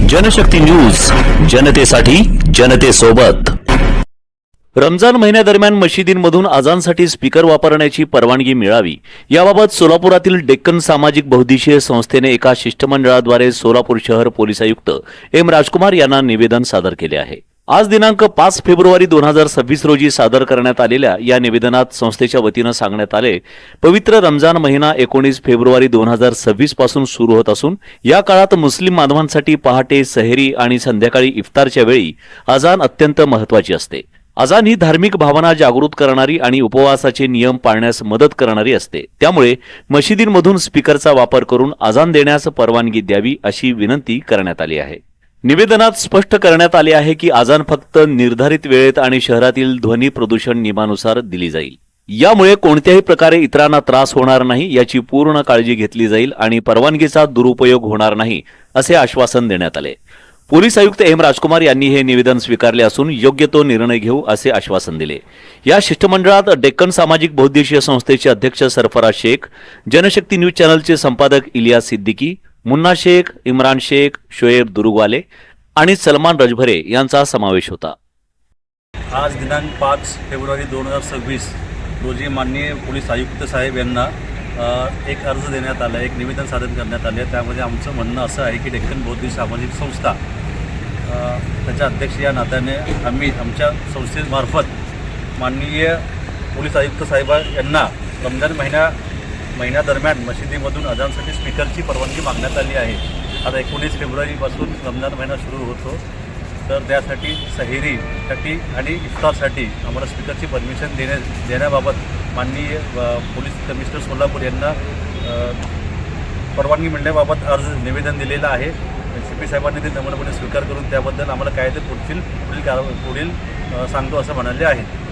Janshakti news, जनतेसाठी जनतेसोबत। Ramzan महिन्यादरम्यान मशिदींमधून अजानसाठी speaker वापरण्याची परवानगी मिळावी याबाबत सोलापुरातील डेक्कन सामाजिक बहुद्देशीय संस्थेने एका शिष्टमंडळाद्वारे सोलापूर शहर पोलीस आयुक्त एम राजकुमार यांना निवेदन सादर केले आहे। आज दिनांक 5 फेब्रुवारी 2026 रोजी सादर करण्यात आलेल्या या निवेदनात संस्थेच्या वतीने सांगण्यात आले, पवित्र रमजान महिना 19 फेब्रुवारी 2026 पासून सुरू होत असून या काळात मुस्लिम बांधवांसाठी पहाटे सहरी आणि संध्याकाळी इफ्तारच्या वेळी अजान अत्यंत महत्त्वाची असते। अजान ही धार्मिक भावना जागृत करणारी आणि उपवासाचे नियम पाळण्यास मदत करणारी असते। त्यामुळे मशिदींमधून स्पीकरचा वापर करून अजान देण्यास परवानगी द्यावी अशी विनंती करण्यात आली आहे। निवेदनात स्पष्ट करण्यात आले आहे की अजान फक्त निर्धारित वेळेत आणि शहरातील ध्वनी प्रदूषण नियमानुसार दिली जाईल। यामुळे कोणत्याही प्रकारे इतरांना त्रास होणार नाही याची पूर्ण काळजी घेतली जाईल आणि परवानगीचा दुरुपयोग होणार नाही असे आश्वासन देण्यात आले। पोलीस आयुक्त एम राजकुमार यांनी हे निवेदन स्वीकारले असून योग्य तो निर्णय घेऊ असे आश्वासन दिले। या शिष्टमंडळात डेक्कन सामाजिक बहुद्देशीय संस्थेचे अध्यक्ष सरफराज शेख, जनशक्ती न्यूज चॅनलचे संपादक इलियास सिद्दीकी, मुन्ना शेख, इम्रान शेख, शोएब दुरुगवाले आणि सलमान रजभरे यांचा समावेश होता। आज दिनांक 5 फेब्रुवारी 2026 रोजी माननीय पोलीस आयुक्त साहेब यांना एक अर्ज देण्यात आला, एक निवेदन सादर करण्यात आले। त्यामध्ये आमचं म्हणणं असं आहे की डेक्कन बौद्धिक सामाजिक संस्था त्याच्या अध्यक्ष या नात्याने आम्ही आमच्या संस्थेमार्फत माननीय पोलीस आयुक्त साहेब यांना रमजान महिन्यादरम्यान मशिदीमधून अजानसाठी स्पीकरची परवानगी मागण्यात आली आहे। आता 19 फेब्रुवारीपासून रमजान महिना सुरू होतो, तर त्यासाठी सहेरीसाठी आणि इफ्तारसाठी आम्हाला स्पीकरची परमिशन देण्याबाबत माननीय पोलीस कमिशनर सोलापूर यांना परवानगी मिळण्याबाबत अर्ज निवेदन दिलेलं आहे। CP साहेबांनी ते नम्रपणे स्वीकार करून त्याबद्दल आम्हाला काय ते पुढील सांगतो असं म्हणाले आहेत।